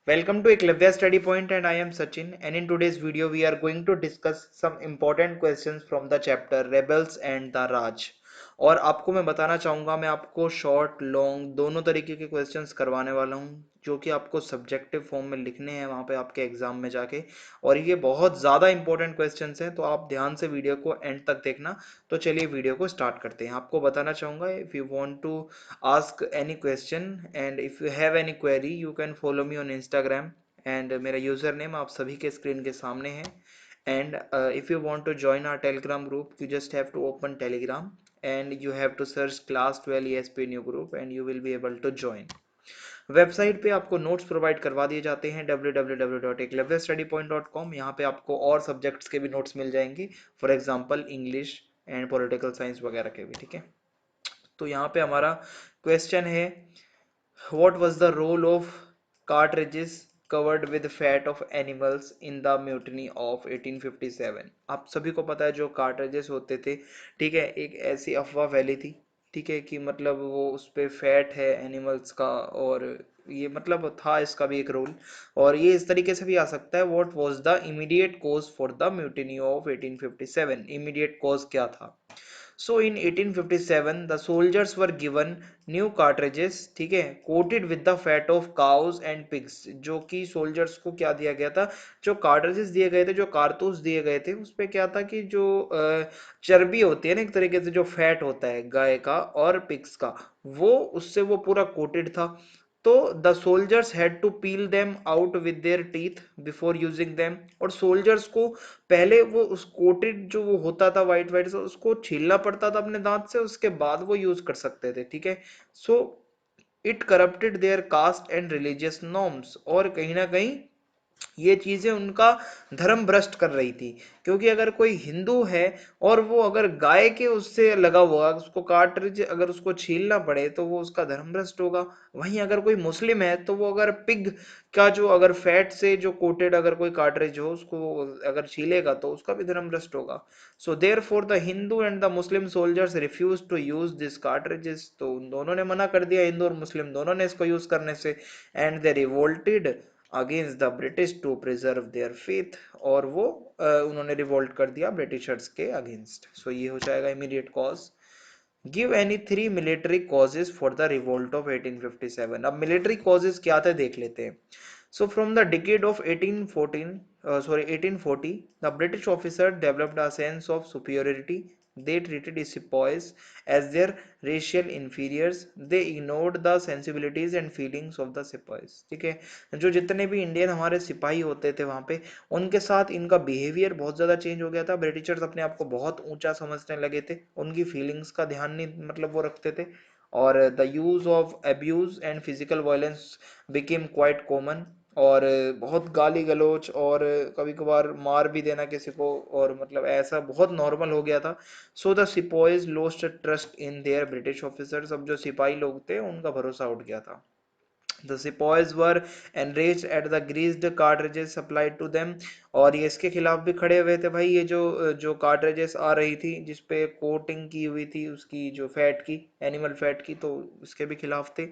Welcome to Eklavya Study Point and I am Sachin, and in today's video we are going to discuss some important questions from the chapter Rebels and the Raj। और आपको मैं बताना चाहूँगा, मैं आपको short long दोनों तरीके के क्वेश्चंस करवाने वाला हूँ जो कि आपको सब्जेक्टिव फॉर्म में लिखने हैं वहाँ पे आपके एग्जाम में जाके। और ये बहुत ज़्यादा इंपॉर्टेंट क्वेश्चंस हैं, तो आप ध्यान से वीडियो को एंड तक देखना। तो चलिए वीडियो को स्टार्ट करते हैं। आपको बताना चाहूँगा, if you want to ask any question and if you have any query you can follow me on Instagram and मेरा यूजर नेम आप सभी के स्क्रीन के सामने है। and if you want to join our telegram group you just have to open telegram and you have to search class 12 ESP new group and you will be able to join। Website पे आपको notes provide करवा दिए जाते हैं www.eklavyastudypoint.com। यहाँ पे आपको और सब्जेक्ट्स के भी नोट्स मिल जाएंगे, for example English and political science वगैरह के भी, ठीक है। तो यहाँ पे हमारा क्वेश्चन है, what was the role of cartridges covered with fat of animals in the mutiny of 1857। आप सभी को पता है जो कार्ट्रिजेस होते थे, ठीक है, एक ऐसी अफवाह फैली थी, ठीक है, कि मतलब वो उस पे फैट है एनिमल्स का, और ये मतलब था इसका भी एक रोल। और ये इस तरीके से भी आ सकता है, what was the immediate cause for the mutiny of 1857। Immediate cause क्या था। So in 1857 the soldiers were given new cartridges, ठीक है, coated with the fat of cows and pigs। जो कि सोल्जर्स को क्या दिया गया था, जो कार्ट्रिजेस दिए गए थे, जो कारतूस दिए गए थे, उस पे क्या था कि जो चर्बी होती है ना, एक तरीके से जो फैट होता है गाय का और पिग्स का, वो उससे वो पूरा कोटेड था। तो the soldiers had to peel them out with their teeth before using them. और सोल्जर्स को पहले वो उस कोटेड जो वो होता था वाइट वाइट से, उसको छीलना पड़ता था अपने दांत से, उसके बाद वो यूज कर सकते थे, ठीक है। So it corrupted there caste and religious norms. और कहीं ना कहीं ये चीजें उनका धर्म भ्रष्ट कर रही थी। क्योंकि अगर कोई हिंदू है और वो अगर गाय के उससे लगा हुआ, उसको कार्ट्रिज अगर उसको छीलना पड़े तो वो उसका धर्म भ्रष्ट होगा। वहीं अगर कोई मुस्लिम है तो वो अगर पिग का जो अगर फैट से जो कोटेड अगर कोई कार्ट्रिज हो उसको अगर छीलेगा तो उसका भी धर्म भ्रष्ट होगा। So therefore the Hindu and the Muslim soldiers refuse to use this cartridges. तो उन दोनों ने मना कर दिया, हिंदू और मुस्लिम दोनों ने इसको यूज करने से। And they revolted against the British to preserve their faith. और वो उन्होंने रिवोल्ट कर दिया ब्रिटिशर्स के अगेंस्ट। सो ये हो जाएगा immediate cause. Give any three military causes for the revolt of 1857। अब मिलिट्री कॉजेज क्या थे देख लेते हैं। So from the decade of 1840 the British officer developed a sense of superiority। They treated sepoys as their racial inferiors। They ignored the sensibilities and feelings of the sepoys। ठीक है, जो जितने भी इंडियन हमारे सिपाही होते थे वहां पे, उनके साथ इनका बिहेवियर बहुत ज्यादा चेंज हो गया था। ब्रिटिशर्स अपने आप को बहुत ऊंचा समझने लगे थे, उनकी फीलिंग्स का ध्यान नहीं मतलब वो रखते थे। और the use of abuse and physical violence became quite common. और बहुत गाली गलौज और कभी कभार मार भी देना किसी को, और मतलब ऐसा बहुत नॉर्मल हो गया था। So the sepoys lost trust in their British officers. अब जो सिपाही लोग थे उनका भरोसा उठ गया था। The sepoys were enraged at the greased cartridges supplied to them। और ये इसके खिलाफ भी खड़े हुए थे भाई, ये जो जो कार्ट्रिजेस आ रही थी जिसपे कोटिंग की हुई थी उसकी जो फैट की, एनिमल फैट की, तो इसके भी खिलाफ थे।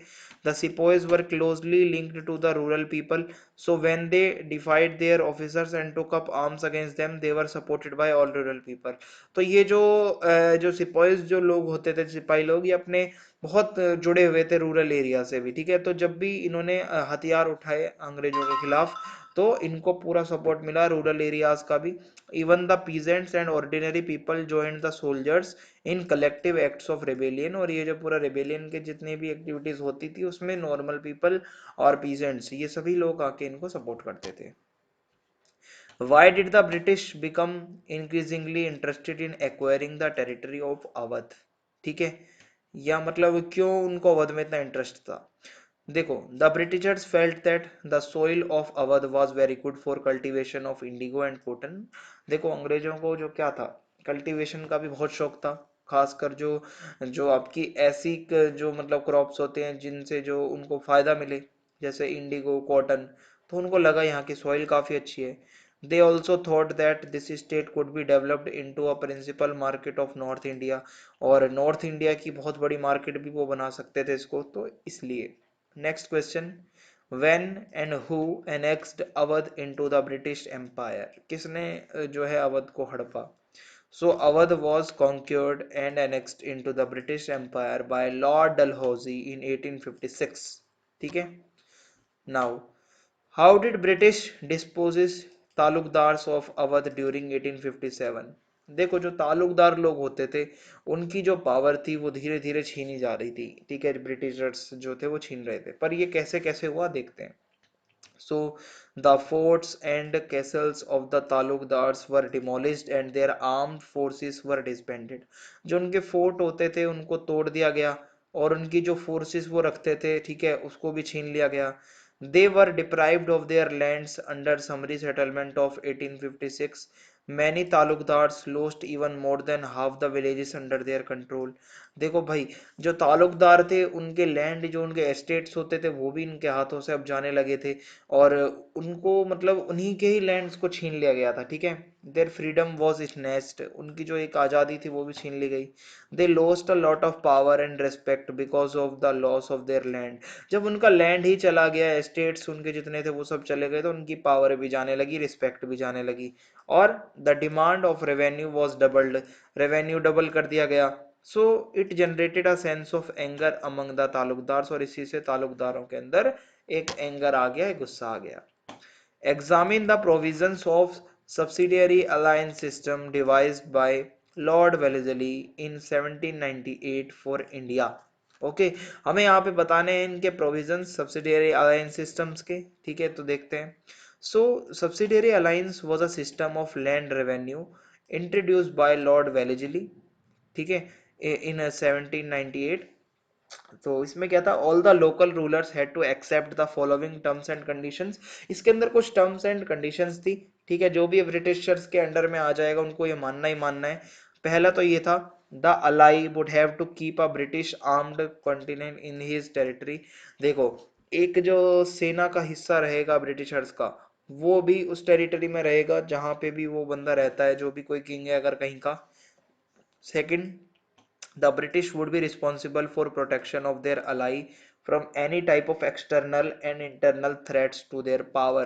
The sepoys were closely linked to the rural people। So when they defied their officers and took up arms against them they were supported by all rural people। तो ये जो सिपाहीज जो लोग होते थे, सिपाही लोग, ये अपने बहुत जुड़े हुए थे रूरल एरिया से भी, ठीक है। तो जब भी इन्होंने हथियार उठाए अंग्रेजों के खिलाफ तो इनको पूरा सपोर्ट मिला रूरल एरियाज का भी। Even the peasants and ordinary people joined the soldiers in collective acts of rebellion. और ये जो पूरा रेबेलियन के जितने भी एक्टिविटीज होती थी उसमें नॉर्मल पीपल और पीजेंट्स ये सभी लोग आके इनको सपोर्ट करते थे। Why did the British become increasingly interested in acquiring the territory of Awadh. ठीक है, या मतलब क्यों उनको अवध में इतना इंटरेस्ट था। देखो, the Britishers felt that the soil of Awadh was very good for cultivation of Indigo and cotton. देखो, अंग्रेजों को जो क्या था, कल्टीवेशन का भी बहुत शौक था। खासकर जो जो आपकी ऐसी जो मतलब क्रॉप्स होते हैं जिनसे जो उनको फायदा मिले, जैसे इंडिगो कॉटन, तो उनको लगा यहाँ की सॉइल काफी अच्छी है। They also thought that this state could be developed into a principal market of North India। और नॉर्थ इंडिया की बहुत बड़ी मार्केट भी वो बना सकते थे इसको, तो इसलिए। Next question, when and who annexed Awadh into the British Empire? किसने जो है अवध को हड़पा? So Awadh was conquered and annexed into the British Empire by Lord Dalhousie in 1856. ठीक है. Now, how did British dispose taluqdars of Awadh during 1857? देखो जो तालुकदार लोग होते थे उनकी जो पावर थी वो धीरे धीरे छीनी जा रही थी. ठीक है, ब्रिटिशर्स जो थे वो छीन रहे थे, पर ये कैसे कैसे हुआ देखते हैं. So the forts and castles of the taluqdars were demolished and their armed forces were disbanded. जो उनके फोर्ट होते थे उनको तोड़ दिया गया और उनकी जो फोर्सेस वो रखते थे, ठीक है, उसको भी छीन लिया गया. They were deprived of their lands under summary settlement of 1856. Many taluqdars lost even more than half the villages under their control. देखो भाई, जो तालुकदार थे उनके लैंड, जो उनके एस्टेट्स होते थे वो भी इनके हाथों से अब जाने लगे थे और उनको मतलब उन्हीं के ही लैंड्स को छीन लिया गया था. ठीक है, देयर फ्रीडम वॉज स्नैच्ड, उनकी जो एक आज़ादी थी वो भी छीन ली गई. They lost a lot of power and respect because of the loss of their land. जब उनका लैंड ही चला गया, एस्टेट्स उनके जितने थे वो सब चले गए, तो उनकी पावर भी जाने लगी, रिस्पेक्ट भी जाने लगी. और the demand of revenue was doubled, revenue double कर दिया गया. So it generated a sense of anger among the taluqdars, और इसी से तालुकदारों के अंदर एक एंगर आ गया, एक गुस्सा आ गया. Examine the provisions of subsidiary alliance system devised by Lord Wellesley in 1798 for India. Okay, हमें यहाँ पे बताने हैं इनके प्रोविजंस सब्सिडियरी अलायंस सिस्टम्स के. ठीक है, तो देखते हैं. So subsidiary alliance was a system of land revenue introduced by Lord Wellesley. ठीक है, इन 1798. तो इसमें क्या था, all the local rulers had to accept the following terms and conditions. इसके अंदर कुछ टर्म्स एंड कंडीशंस थी. ठीक है, जो भी ब्रिटिशर्स के अंडर में आ जाएगा उनको ये मानना ही मानना है. पहला तो ये था, the ally would have to keep a British armed continent in his territory. देखो, एक जो सेना का हिस्सा रहेगा ब्रिटिशर्स का, वो भी उस टेरिटरी में रहेगा जहां पे भी वो बंदा रहता है, जो भी कोई किंग है अगर कहीं का. Second, the British would be responsible for protection of their ally from any type of external and internal threats to their power.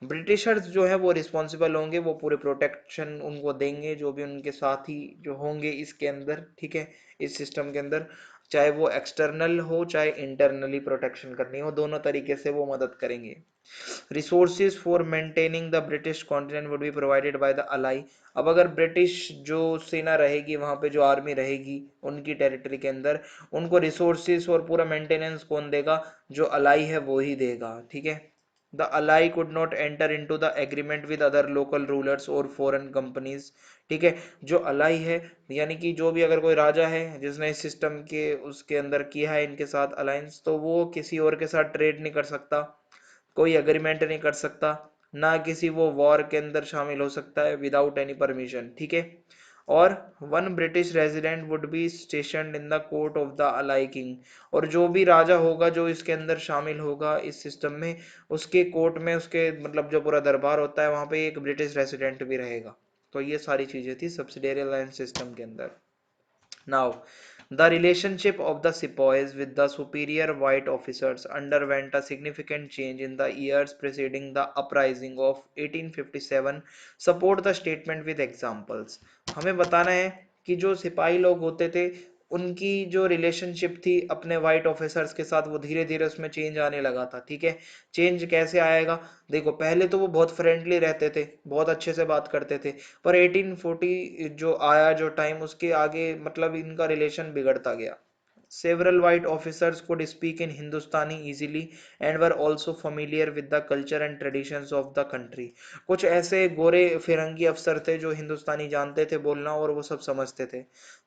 Britishers जो है वो रिस्पॉन्सिबल होंगे, वो पूरे प्रोटेक्शन उनको देंगे, जो भी उनके साथी जो होंगे इसके अंदर. ठीक है, इस सिस्टम के अंदर, चाहे वो एक्सटर्नल हो चाहे इंटरनली प्रोटेक्शन करनी हो, दोनों तरीके से वो मदद करेंगे. Resources for maintaining the British continent would be provided by the ally. अब अगर ब्रिटिश जो सेना रहेगी वहां पे, जो आर्मी रहेगी उनकी टेरिटरी के अंदर, उनको रिसोर्सेज और पूरा मेंटेनेंस कौन देगा? जो अलाई है वो ही देगा. ठीक है, the ally could not enter into the agreement with other local rulers और फॉरेन कंपनीज. ठीक है, जो अलाई है, यानी कि जो भी अगर कोई राजा है जिसने इस सिस्टम के उसके अंदर किया है इनके साथ अलायंस, तो वो किसी और के साथ ट्रेड नहीं कर सकता, कोई एग्रीमेंट नहीं कर सकता, ना किसी वो वॉर के अंदर शामिल हो सकता है विदाउट एनी परमिशन. ठीक है, और one British resident would be stationed in the court of the ally king. और जो भी राजा होगा जो इसके अंदर शामिल होगा इस सिस्टम में, उसके कोर्ट में, उसके मतलब जो पूरा दरबार होता है वहां पे एक ब्रिटिश रेजिडेंट भी रहेगा. तो ये सारी चीजें थी सब्सिडियरी अलायंस सिस्टम के अंदर. Now, the relationship of the sepoys with the superior white officers underwent a significant change in the years preceding the uprising of 1857. Support the statement with examples. हमें बताना है कि जो सिपाही लोग होते थे उनकी जो रिलेशनशिप थी अपने वाइट ऑफिसर्स के साथ, वो धीरे धीरे उसमें चेंज आने लगा था. ठीक है, चेंज कैसे आएगा? देखो, पहले तो वो बहुत फ्रेंडली रहते थे, बहुत अच्छे से बात करते थे, पर 1840 जो आया जो टाइम, उसके आगे मतलब इनका रिलेशन बिगड़ता गया. Several white officers could speak in Hindustani easily and were also familiar with the culture and traditions of the country. कुछ ऐसे गोरे फिरंगी अफसर थे जो हिंदुस्तानी जानते थे बोलना और वो सब समझते थे.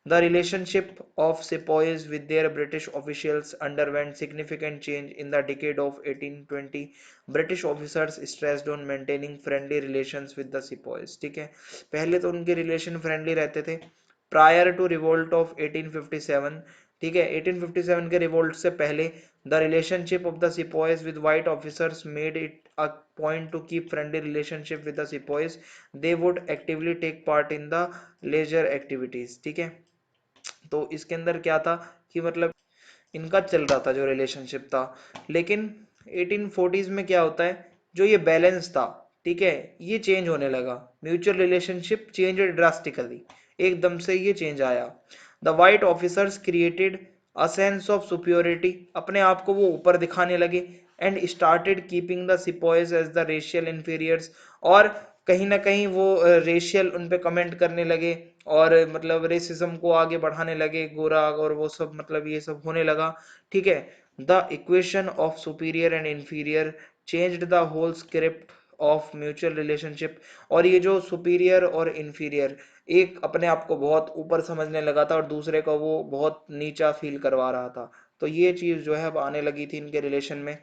The relationship of sepoys with their British officials underwent significant change in the decade of 1820. British officers stressed on maintaining friendly relations with the sepoys. ठीक है, पहले तो उनके रिलेशन फ्रेंडली रहते थे प्रायर टू रिवोल्ट ऑफ 1857. ठीक है, 1857 के रिवोल्ट से पहले the relationship of the sepoys with white officers made it a point to keep friendly relationship with the sepoys. They would actively take part in the leisure activities. ठीक है, तो इसके अंदर क्या था कि मतलब इनका चल रहा था जो रिलेशनशिप था, लेकिन 1840s में क्या होता है, जो ये बैलेंस था, ठीक है, ये चेंज होने लगा, म्यूचुअल रिलेशनशिप चेंज ड्रास्टिकली, एकदम से ये चेंज आया। The white officers created a sense of superiority, अपने आप को वो ऊपर दिखाने लगे, and started keeping the sepoys as the racial inferiors, और कहीं ना कहीं वो रेशियल उन पे कमेंट करने लगे, और मतलब रेसिज्म को आगे बढ़ाने लगे, गोरा और वो सब, मतलब ये सब होने लगा, ठीक है। The equation of superior and inferior changed the whole script of mutual relationship, और ये जो सुपीरियर और इंफीरियर, एक अपने आप को बहुत ऊपर समझने लगा था और दूसरे को वो बहुत नीचा फील करवा रहा था, तो ये चीज जो है अब आने लगी थी इनके रिलेशन में।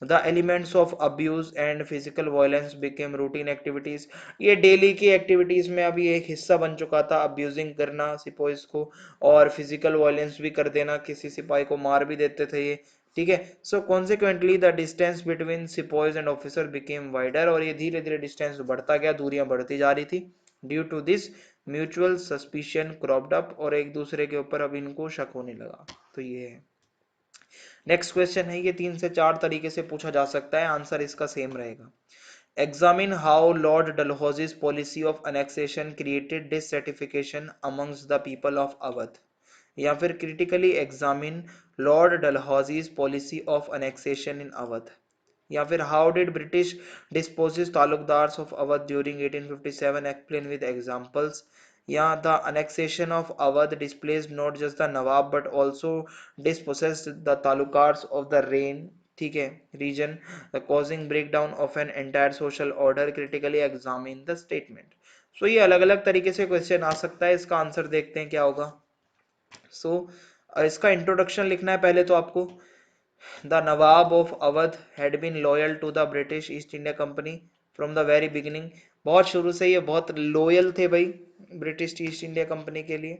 The elements of abuse and physical violence became routine activities, ये डेली की एक्टिविटीज में अभी एक हिस्सा बन चुका था, अब्यूजिंग करना सिपाहीज को, और फिजिकल वायलेंस भी कर देना, किसी सिपाही को मार भी देते थे ये, ठीक है। So consequently the distance between sipahis and officer became wider, और ये धीरे धीरे डिस्टेंस बढ़ता गया, दूरियां बढ़ती जा रही थी। Due to this mutual suspicion cropped up, और एक दूसरे के ऊपर अब इनको शक होने लगा, तो ये है। नेक्स्ट क्वेश्चन है, ये 3 से 4 तरीके से पूछा जा सकता है, आंसर इसका सेम रहेगा। Examine how Lord Dalhousie's policy of annexation created dissatisfaction amongst the people of Awadh, या फिर critically examine Lord Dalhousie's policy of annexation इन अवध, या फिर how did British dispossess taluqdars of Awadh during 1857, explain with examples, या the annexation of Awadh displaced not just the nawab but also dispossessed the taluqdars of the reign, ठीक है, region, causing breakdown of an entire social order, critically examine the statement। सो ये अलग अलग तरीके से question आ सकता है, इसका आंसर देखते हैं क्या होगा। सो इसका इंट्रोडक्शन लिखना है पहले तो आपको। The Nawab of Awadh had been loyal to the British East India Company from the very beginning। बहुत शुरू से ये बहुत लॉयल थे भाई ब्रिटिश ईस्ट इंडिया कंपनी के लिए।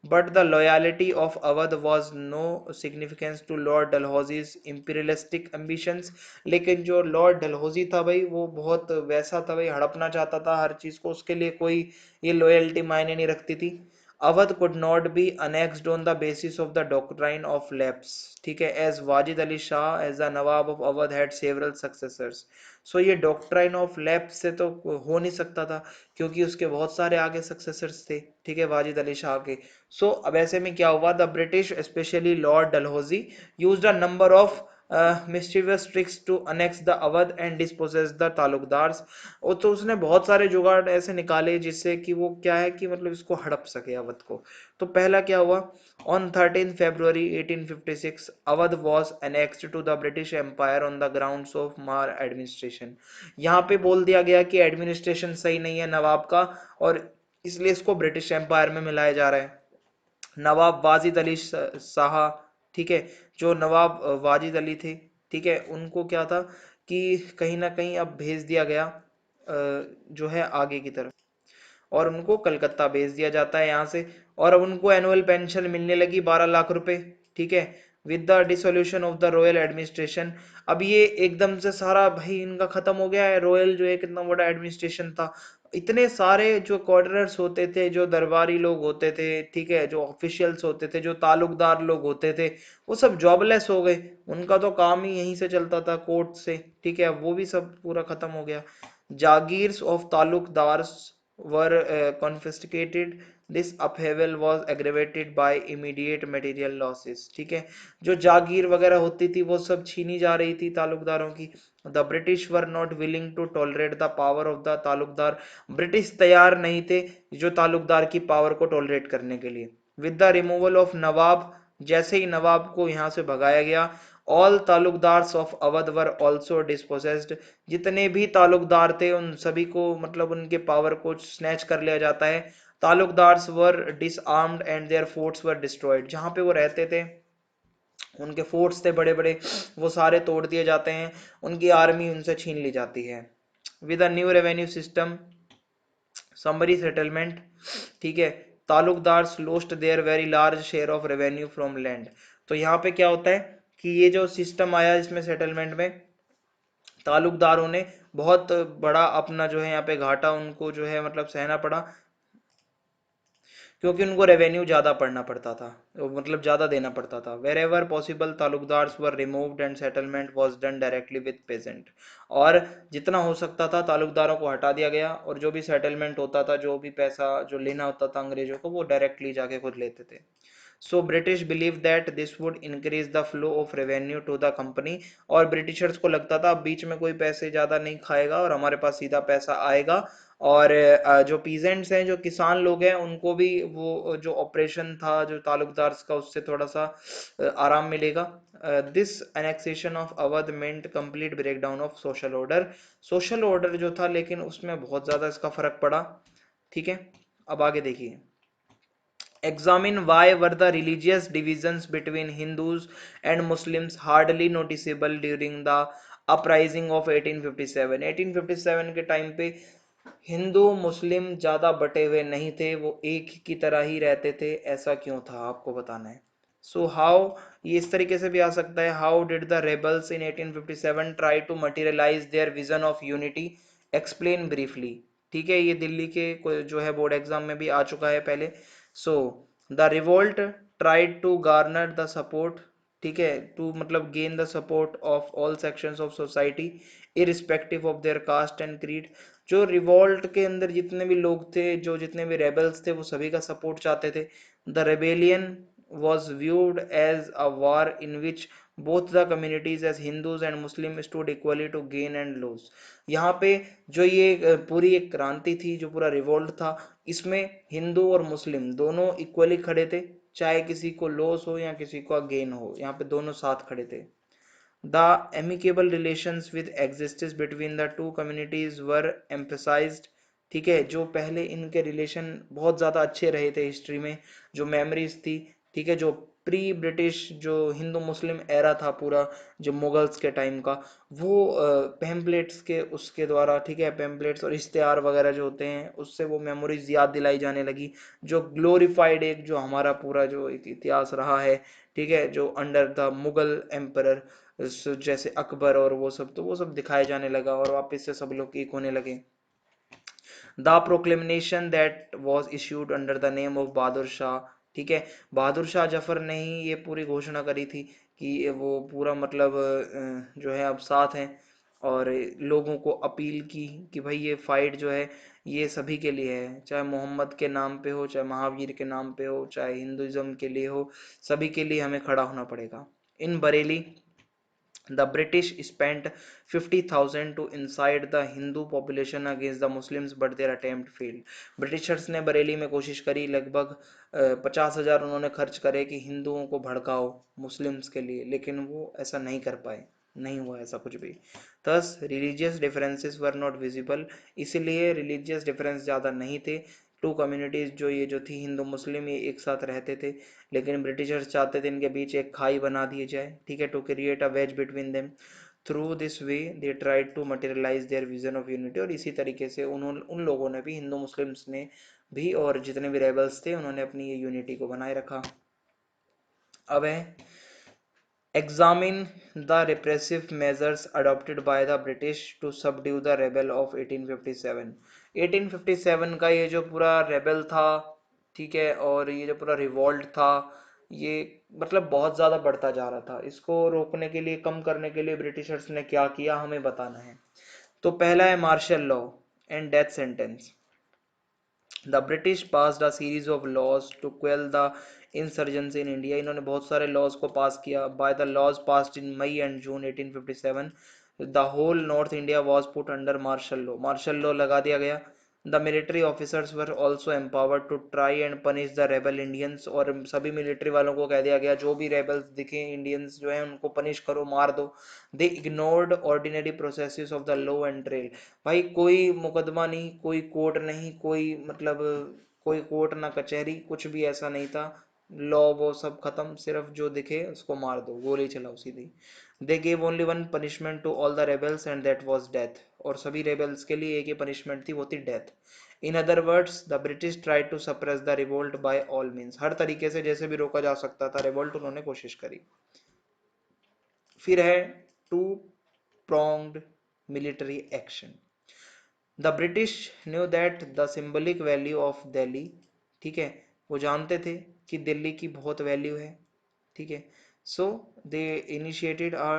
But the loyalty of Awadh was no significance to Lord Dalhousie's imperialistic ambitions। लेकिन जो लॉर्ड डलहौजी था भाई, वो बहुत वैसा था भाई, हड़पना चाहता था हर चीज को, उसके लिए कोई ये लॉयल्टी मायने नहीं रखती थी। Awadh could not be annexed on the basis of the doctrine of lapse, ठीक है, as Wajid Ali Shah as the Nawab of Awadh had several successors। सो ये डॉक्ट्राइन ऑफ लैप्स से तो हो नहीं सकता था, क्योंकि उसके बहुत सारे आगे सक्सेसर्स थे, ठीक है, वाजिद अली शाह के। सो अब ऐसे में क्या हुआ, the British specially Lord Dalhousie used a number of mischievous tricks to annex the Awadh and dispossess the taluqdars. और तो उसने बहुत सारे जुगाड़ ऐसे निकाले जिससे कि वो क्या है कि मतलब इसको हड़प सके अवध को। तो पहला क्या हुआ, on 13 February 1856 Awadh was annexed to the British Empire on the grounds of मार एडमिनिस्ट्रेशन। यहाँ पे बोल दिया गया कि एडमिनिस्ट्रेशन सही नहीं है नवाब का, और इसलिए इसको ब्रिटिश एम्पायर में मिलाया जा रहा है। नवाब वाजिद अली शाह, ठीक है, जो नवाब वाजिद अली थे, ठीक है, उनको क्या था कि कहीं ना कहीं अब भेज दिया गया जो है आगे की तरफ, और उनको कलकत्ता भेज दिया जाता है यहाँ से। और अब उनको एनुअल पेंशन मिलने लगी 12 लाख रुपए, ठीक है, with the dissolution of the royal administration. अब ये एकदम से सारा भाई इनका खत्म हो गया है, रॉयल जो है कितना बड़ा एडमिनिस्ट्रेशन था, इतने सारे जो क्वार्टरर्स होते थे, जो दरबारी लोग होते थे, ठीक है, जो ऑफिशियल्स होते थे, जो तालुकदार लोग होते थे, वो सब जॉबलेस हो गए। उनका तो काम ही यहीं से चलता था, कोर्ट से, ठीक है, वो भी सब पूरा खत्म हो गया। Jagirs of taluqdars were confiscated। This upheaval was aggravated by immediate material losses, ठीक है, जो जागीर वगैरह होती थी वो सब छीनी जा रही थी तालुकदारों की। The British were not willing to tolerate the power of the talukdar, British तैयार नहीं थे जो तालुकदार की पावर को टॉलरेट करने के लिए। With the removal of nawab, जैसे ही नवाब को यहाँ से भगाया गया, all taluqdars of Awadh were also dispossessed, जितने भी तालुकदार थे उन सभी को मतलब उनके पावर को स्नैच कर लिया जाता है। Taluqdars were disarmed and their forts were destroyed, जहां पे वो रहते थे उनके फोर्ट्स थे बड़े बड़े, वो सारे तोड़ दिए जाते हैं, उनकी आर्मी उनसे छीन ली जाती है। With a new revenue system summary settlement, ठीक है, talukdars lost their very large share of revenue from land. तो यहाँ पे क्या होता है कि ये जो सिस्टम आया इसमें सेटलमेंट में, तालुकदारों ने बहुत बड़ा अपना जो है यहाँ पे घाटा उनको जो है मतलब सहना पड़ा। क्योंकि उनको रेवेन्यू ज़्यादा पड़ना पड़ता था, मतलब ज़्यादा देना पड़ता था। Wherever possible talukdars were removed and settlement was done directly with peasant. और जितना हो सकता था तालुकदारों को हटा दिया गया, और जो भी सेटलमेंट होता था, जो भी पैसा जो लेना होता था अंग्रेजों को, वो डायरेक्टली जाके खुद लेते थे। So British believe that this would increase the flow of revenue to the company. और ब्रिटिशर्स को लगता था अब बीच में कोई पैसे ज़्यादा नहीं खाएगा और हमारे पास सीधा पैसा आएगा। और जो पीजेंट्स हैं, जो किसान लोग हैं, उनको भी वो जो ऑपरेशन था जो तालुकदार्स का, उससे थोड़ा सा आराम मिलेगा। This annexation of Awadh meant complete breakdown of social order. Social order जो था, लेकिन उसमें बहुत ज़्यादा इसका फर्क पड़ा। ठीक है, अब आगे देखिए। Examine why were the religious divisions between Hindus and Muslims hardly noticeable during the uprising of 1857। 1857 के टाइम पे हिंदू मुस्लिम ज़्यादा बटे हुए नहीं थे, वो एक की तरह ही रहते थे। ऐसा क्यों था, आपको बताना है। सो हाउ, ये इस तरीके से भी आ सकता है, how did the rebels in 1857 try to materialise their vision of unity, explain briefly. ठीक है, ये दिल्ली के जो है बोर्ड एग्जाम में भी आ चुका है पहले। So the revolt tried to garner the support, ठीक है, टू मतलब gain the support of all sections of society irrespective of their caste and creed. जो रिवोल्ट के अंदर जितने भी लोग थे, जो जितने भी रेबल्स थे, वो सभी का सपोर्ट चाहते थे। The rebellion was viewed as a war in which both the communities as Hindus and Muslims stood equally to gain and lose। यहाँ पे जो ये पूरी एक क्रांति थी, जो पूरा रिवोल्ट था, इसमें हिंदू और मुस्लिम दोनों इक्वली खड़े थे, चाहे किसी को लॉस हो या किसी को गेन हो, यहाँ पे दोनों साथ खड़े थे। The amicable relations with existence between the two communities were emphasized। ठीक है, जो पहले इनके रिलेशन बहुत ज़्यादा अच्छे रहे थे हिस्ट्री में, जो मेमोरीज थी, ठीक है, जो प्री ब्रिटिश जो हिंदू मुस्लिम एरा था पूरा, जो मुगल्स के टाइम का, वो पैम्पलेट्स के उसके द्वारा, ठीक है, पैम्पलेट्स और इश्तेहार वगैरह जो होते हैं, उससे वो मेमोरीज याद दिलाई जाने लगी। जो ग्लोरीफाइड एक जो हमारा पूरा जो एक इतिहास रहा है, ठीक है, जो अंडर द मुगल एम्पर जैसे अकबर और वो सब, तो वो सब दिखाया जाने लगा और वापस से सब लोग एक होने लगे। The proclamation that was issued under the name of Bahadur Shah. ठीक है, बहादुर शाह जफर ने ही ये पूरी घोषणा करी थी कि वो पूरा मतलब जो है अब साथ हैं, और लोगों को अपील की कि भाई ये फाइट जो है ये सभी के लिए है, चाहे मोहम्मद के नाम पे हो, चाहे महावीर के नाम पे हो, चाहे हिंदुइज्म के लिए हो, सभी के लिए हमें खड़ा होना पड़ेगा। इन Bareilly the British spent 50,000 to incite the Hindu population against the Muslims, but their attempt failed। Britishers ने बरेली में कोशिश करी, लगभग 50,000 उन्होंने खर्च करे कि हिंदुओं को भड़काओ मुस्लिम्स के लिए, लेकिन वो ऐसा नहीं कर पाए, नहीं हुआ ऐसा कुछ भी। Thus religious differences were not visible, इसलिए रिलीजियस डिफरेंस ज़्यादा नहीं थे। टू कम्युनिटीज जो ये जो थी हिंदू मुस्लिम, ये एक साथ रहते थे, लेकिन ब्रिटिशर्स चाहते थे इनके बीच एक खाई बना दी जाए, ठीक है, to create a wedge between them. Through this way they tried to materialise their vision of unity. और इसी तरीके से उन्होंने, उन लोगों ने भी, हिंदू मुस्लिम्स ने भी, और जितने भी रेबल्स थे, उन्होंने अपनी ये यूनिटी को बनाए रखा। अब है examine the repressive measures adopted by the British to subdue the rebel of 1857। 1857 का ये जो पूरा रेबल था, ठीक है, और ये जो पूरा रिवॉल्ट था, ये मतलब बहुत ज़्यादा बढ़ता जा रहा था। इसको रोकने के लिए, कम करने के लिए ब्रिटिशर्स ने क्या किया, हमें बताना है। तो पहला है martial law and death sentence. The British passed a series of laws to quell the insurgency in India. इन्होंने बहुत सारे लॉज को पास किया। By the laws passed in May and June 1857 the whole north India was put under martial law. Martial law लगा दिया गया। The military officers were also empowered to try and punish the rebel Indians. और सभी military वालों को कह दिया गया, जो भी रेबल्स दिखे इंडियंस जो है उनको पनिश करो, मार दो। They ignored ordinary process of the law and trial. भाई कोई मुकदमा नहीं, कोई कोर्ट नहीं, कोई मतलब कोई कोर्ट ना कचहरी, कुछ भी ऐसा नहीं था। लॉ वो सब खत्म, सिर्फ जो दिखे उसको मार दो, गोली चलाओ सीधी। They gave only one punishment to all the rebels and that was death. और सभी रेबल्स के लिए एक ही पनिशमेंट थी, वो थी death. In other words the British tried to suppress the revolt by all means. हर तरीके से जैसे भी रोका जा सकता था रिवोल्ट, उन्होंने कोशिश करी। फिर है two pronged military action। The British knew that the symbolic value of Delhi, ठीक है, वो जानते थे कि दिल्ली की बहुत वैल्यू है, ठीक है। So they initiated a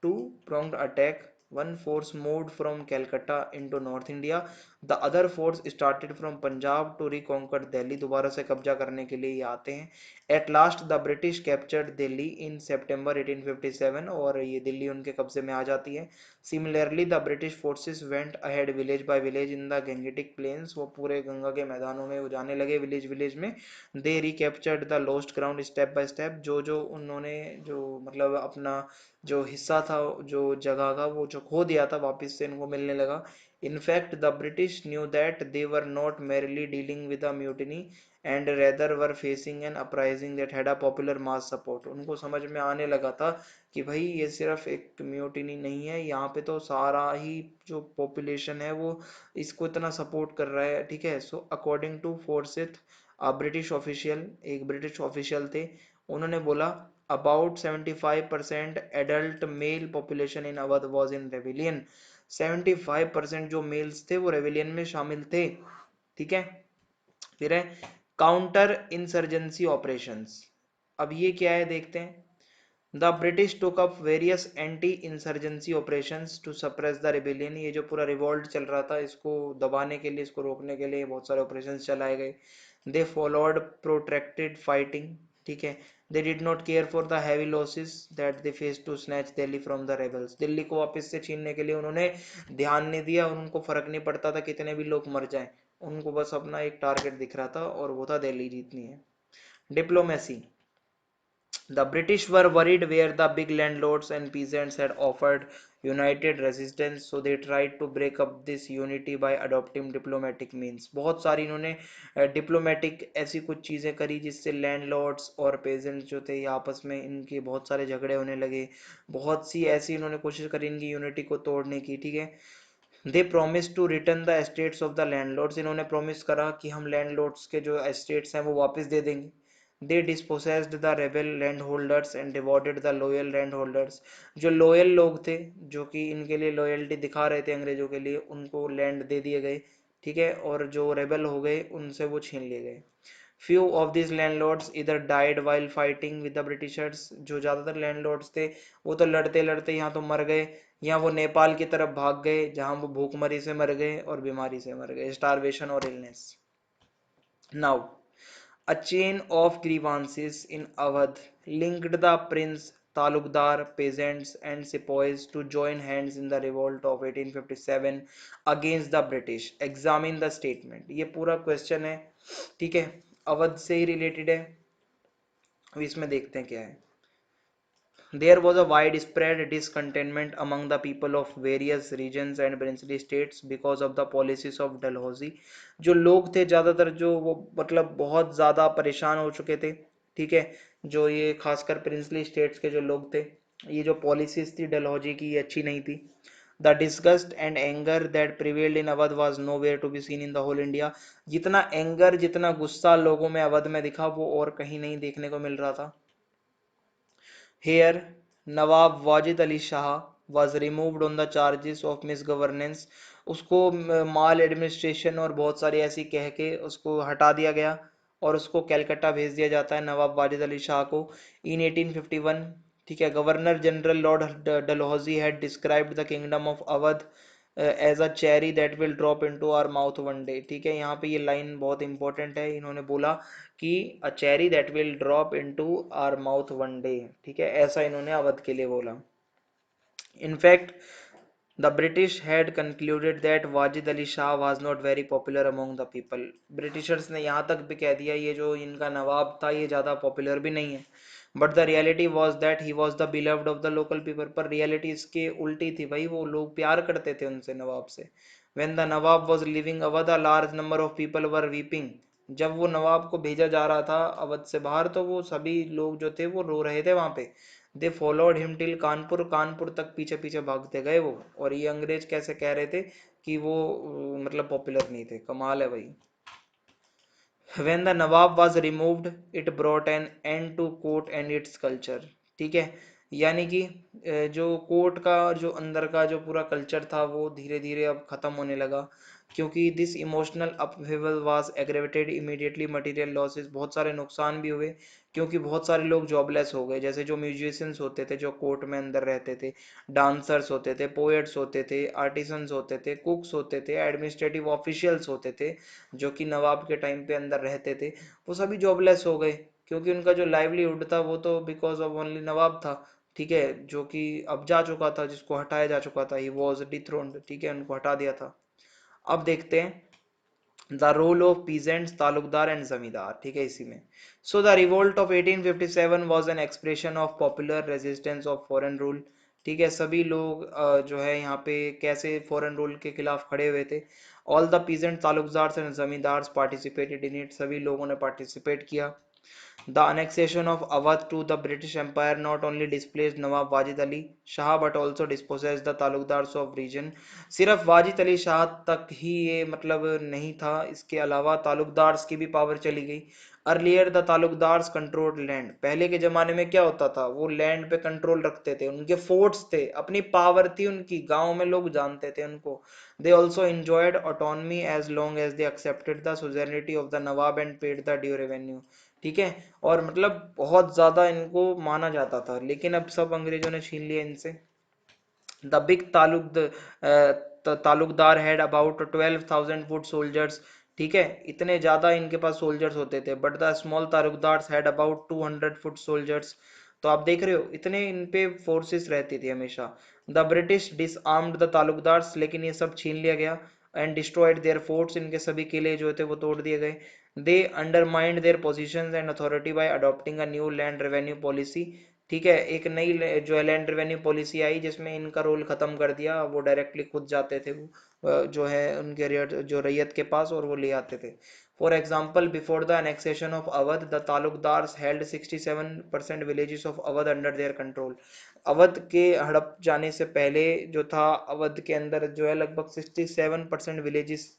two pronged attack. One force moved from Calcutta into north India, the other force started from Punjab to reconquer Delhi. दोबारा से कब्जा करने के लिए ये आते हैं। At last the British captured Delhi in September 1857, और ये दिल्ली उनके कब्जे में आ जाती है। Similarly the British forces went ahead village bye village in the Gangetic planes, वो पूरे गंगा के मैदानों में वो जाने लगे विलेज विलेज में। They recaptured the lost ground step by step, जो जो उन्होंने जो मतलब अपना जो हिस्सा था, जो जगह का वो जो खो दिया था, वापस से इनको मिलने लगा। In fact the British knew that they were not merely dealing with a mutiny and rather were facing an uprising that had a popular mass support. उनको समझ में आने लगा था कि भाई ये सिर्फ एक म्यूटिनी नहीं है, यहाँ पे तो सारा ही जो पॉपुलेशन है वो इसको इतना सपोर्ट कर रहा है, ठीक है। So according to Forsyth, British official, एक ब्रिटिश ऑफिशियल थे, उन्होंने बोला about 75% adult male population in Awadh was in rebellion. 75% जो मेल्स थे वो रेविलियन में शामिल थे, ठीक है। फिर है काउंटर इंसर्जेंसी ऑपरेशंस। अब ये क्या है देखते हैं। The British took up various anti insurgency operations to suppress the rebellion. ये जो पूरा रिवॉल्ट चल रहा था इसको दबाने के लिए, इसको रोकने के लिए बहुत सारे ऑपरेशंस चलाए गए। दे फॉलोड प्रोट्रैक्टेड फाइटिंग, ठीक है। They did not care for the heavy losses that they face to snatch Delhi from the rebels. Delhi को वापस से छीनने के लिए उन्होंने ध्यान नहीं दिया, उनको फर्क नहीं पड़ता था कितने भी लोग मर जाएं, उनको बस अपना एक टारगेट दिख रहा था और वो था दिल्ली जीतनी है। Diplomacy. The British were worried where the big landlords and peasants had offered united resistance, so they tried to break up this unity by adopting diplomatic means। बहुत सारी इन्होंने डिप्लोमेटिक ऐसी कुछ चीज़ें करी जिससे लैंडलॉर्ड्स और पेजेंट्स जो थे ये आपस में इनके बहुत सारे झगड़े होने लगे। बहुत सी ऐसी इन्होंने कोशिश करी इनकी यूनिटी को तोड़ने की, ठीक है। They promise to return the estates of the landlords. इन्होंने प्रोमिस करा कि हम लैंडलॉर्ड्स के जो एस्टेट्स हैं वो वापस दे देंगे। They dispossessed the rebel land holders and rewarded the loyal land holders. जो लॉयल लोग थे, जो कि इनके लिए लॉयल्टी दिखा रहे थे अंग्रेजों के लिए, उनको लैंड दे दिए गए, ठीक है। और जो रेबल हो गए उनसे वो छीन लिए गए। फ्यू ऑफ दिस लैंडलॉर्ड्स इधर died while fighting with the Britishers. जो ज्यादातर लैंडलॉर्ड्स थे वो तो लड़ते लड़ते यहाँ तो मर गए, या वो नेपाल की तरफ भाग गए जहां वो भूखमरी से मर गए और बीमारी से मर गए, स्टारवेशन और illness. Now a chain of grievances in Awadh linked the prince, talukdar, peasants and sepoys to join hands in the revolt of 1857 against the British। Examine the statement। ये पूरा क्वेश्चन है, ठीक है, अवध से ही रिलेटेड है। अब इसमें देखते हैं क्या है। There was a widespread discontentment among the people of various regions and princely states because of the policies of Dalhousie। जो लोग थे ज्यादातर जो वो मतलब बहुत ज्यादा परेशान हो चुके थे, ठीक है। जो ये खासकर प्रिंसली स्टेट्स के जो लोग थे, ये जो पॉलिसीज थी डलहौजी की ये अच्छी नहीं थी। The disgust and anger that prevailed in Awadh was nowhere to be seen in the whole India. जितना एंगर, जितना गुस्सा लोगों में अवध में दिखा वो और कहीं नहीं देखने को मिल रहा था। Here, Nawab Wajid Ali Shah was removed on the charges of misgovernance। उसको माल एडमिनिस्ट्रेशन और बहुत सारी ऐसी कह के उसको हटा दिया गया और उसको कैलकटा भेज दिया जाता है नवाब वाजिद अली शाह को इन 1851, ठीक है। Governor general Lord Dalhousie had described the kingdom of Awadh as a cherry that will drop into our mouth one day, ठीक है। यहाँ पे ये लाइन बहुत इंपॉर्टेंट है, इन्होंने बोला कि a cherry that will drop into our mouth one day, ठीक है, ऐसा इन्होंने अवध के लिए बोला। In fact the British had concluded that Wajid Ali Shah was not very popular among the people. Britishers ने यहाँ तक भी कह दिया ये जो इनका नवाब था ये ज़्यादा पॉपुलर भी नहीं है। But the reality was that he was the beloved of the local people. पर रियलिटी इसके उल्टी थी भाई, वो लोग प्यार करते थे उनसे, नवाब से। When the Nawab was living Awadh a large number of people were weeping. जब वो नवाब को भेजा जा रहा था अवध से बाहर तो वो सभी लोग जो थे वो रो रहे थे वहां पे। They followed him till Kanpur. Kanpur तक पीछे पीछे भागते गए वो। और ये अंग्रेज कैसे कह रहे थे कि वो मतलब पॉपुलर नहीं थे। कमाल है भाई। When the Nawab was removed, it brought an end to court and its culture। ठीक है, यानी कि जो कोर्ट का जो अंदर का जो पूरा कल्चर था वो धीरे धीरे अब खत्म होने लगा। क्योंकि this emotional upheaval was aggravated immediately material losses, बहुत सारे नुकसान भी हुए क्योंकि बहुत सारे लोग जॉबलेस हो गए, जैसे जो म्यूजिशियंस होते थे जो कोर्ट में अंदर रहते थे, डांसर्स होते थे, पोएट्स होते थे, आर्टिसंस होते थे, कुक्स होते थे, एडमिनिस्ट्रेटिव ऑफिशियल्स होते थे जो कि नवाब के टाइम पे अंदर रहते थे, वो सभी जॉबलेस हो गए क्योंकि उनका जो लाइवलीहुड था वो तो बिकॉज ऑफ ओनली नवाब था। ठीक है, जो कि अब जा चुका था, जिसको हटाया जा चुका था, ही वॉज डिथ्रोन्ड, ठीक है, उनको हटा दिया था। अब देखते हैं the role of peasants, talukdar and zamindar, ठीक है इसी में। So the revolt of 1857 was an expression of popular resistance of foreign rule. ठीक है, सभी लोग जो है यहाँ पे कैसे फॉरेन रूल के खिलाफ खड़े हुए थे। All the peasant, Talukdar and जमींदार पार्टिसिपेटेड इन इट, सभी लोगों ने पार्टिसिपेट किया। The annexation of Awadh to the British Empire not only displaced Nawab Wajid Ali Shah but also dispossessed the taluqdars of region। सिर्फ वाजिद अली शाह तक ही ये मतलब नहीं था, इसके अलावा तालुकदार्स की भी पावर चली गई। Earlier the taluqdars control land, पहले के जमाने में क्या होता था, वो लैंड पे कंट्रोल रखते थे, उनके फोर्ट्स थे, अपनी पावर थी उनकी, गांव में लोग जानते थे उनको। They also enjoyed autonomy as long as they accepted the suzerainty of the Nawab and paid the due revenue। ठीक है, और मतलब बहुत ज्यादा इनको माना जाता था, लेकिन अब सब अंग्रेजों ने छीन लिया इनसे। The big Talukdar had about 12,000 foot soldiers. ठीक है, इतने ज्यादा इनके पास सोल्जर्स होते थे, but the small Talukdar had about 200 foot soldiers. तो आप देख रहे हो इतने इन पे फोर्सेस रहती थी हमेशा। The British disarmed the taluqdars, लेकिन ये सब छीन लिया गया। एंड डिस्ट्रॉयड देयर फोर्ट्स, इनके सभी किले जो थे वो तोड़ दिए गए। They undermined their positions and authority by adopting a new land revenue policy. ठीक है, एक नई जो है लैंड रेवेन्यू पॉलिसी आई जिसमें इनका रोल खत्म कर दिया, वो डायरेक्टली खुद जाते थे वो जो है उनके जो रैयत के पास, और वो ले आते थे। For example, before the annexation of Awadh the talukdars held 67% villages of Awadh under their control. Awadh के हड़प जाने से पहले जो था, अवध के अंदर जो है लगभग 67% विलेजेस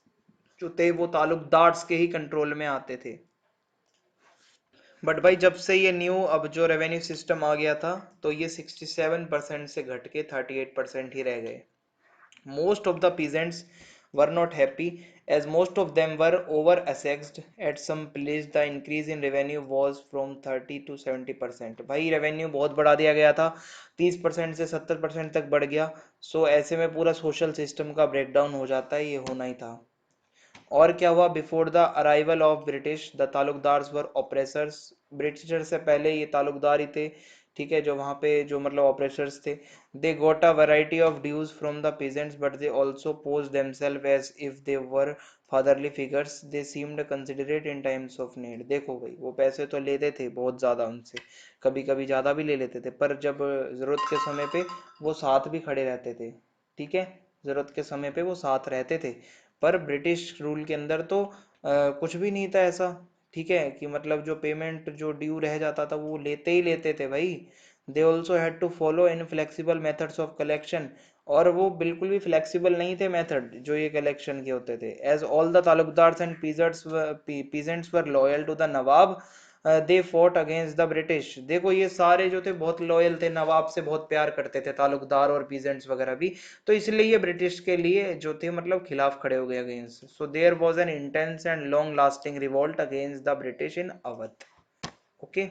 जो थे वो तालुकदार्स के ही कंट्रोल में आते थे। बट भाई जब से ये न्यू अब जो रेवेन्यू सिस्टम आ गया था, तो ये 67% से घट के 38% ही रह गए। Most of the peasants were not happy as most of them were over assessed at some place। the increase in revenue was from 30 to 70%। भाई रेवेन्यू बहुत बढ़ा दिया गया था, 30% से 70% तक बढ़ गया। सो ऐसे में पूरा सोशल सिस्टम का ब्रेकडाउन हो जाता है, ये होना ही था। और क्या हुआ, before the arrival of British the talukdars were oppressors. Britisher से पहले ये तालुकदार ही थे, ठीक है, जो वहाँ पे जो मतलब ऑपरेसर्स थे। They got a variety of dues from the peasants but they also pose themselves as if they were fatherly figures. They seemed considerate in times of need. देखो भाई, वो पैसे तो लेते थे बहुत ज्यादा उनसे, कभी कभी ज्यादा भी ले लेते थे, पर जब जरूरत के समय पे वो साथ भी खड़े रहते थे। ठीक है, जरूरत के समय पे वो साथ रहते थे। पर ब्रिटिश रूल के अंदर तो कुछ भी नहीं था ऐसा। ठीक है, कि मतलब जो पेमेंट जो ड्यू रह जाता था वो लेते ही लेते थे भाई। They also had to follow inflexible methods of collection. और वो बिल्कुल भी फ्लेक्सिबल नहीं थे मेथड जो ये कलेक्शन के होते थे। As all the talukdars and peasants were loyal to the nawab, they fought against the British. देखो ये सारे जो थे बहुत लॉयल थे, नवाब से बहुत प्यार करते थे, तालुकदार और पीजेंट्स वगैरह भी। तो इसलिए ये ब्रिटिश के लिए जो थे मतलब खिलाफ खड़े हो गए against. So there was an intense and long lasting revolt against the British in Awadh. Okay,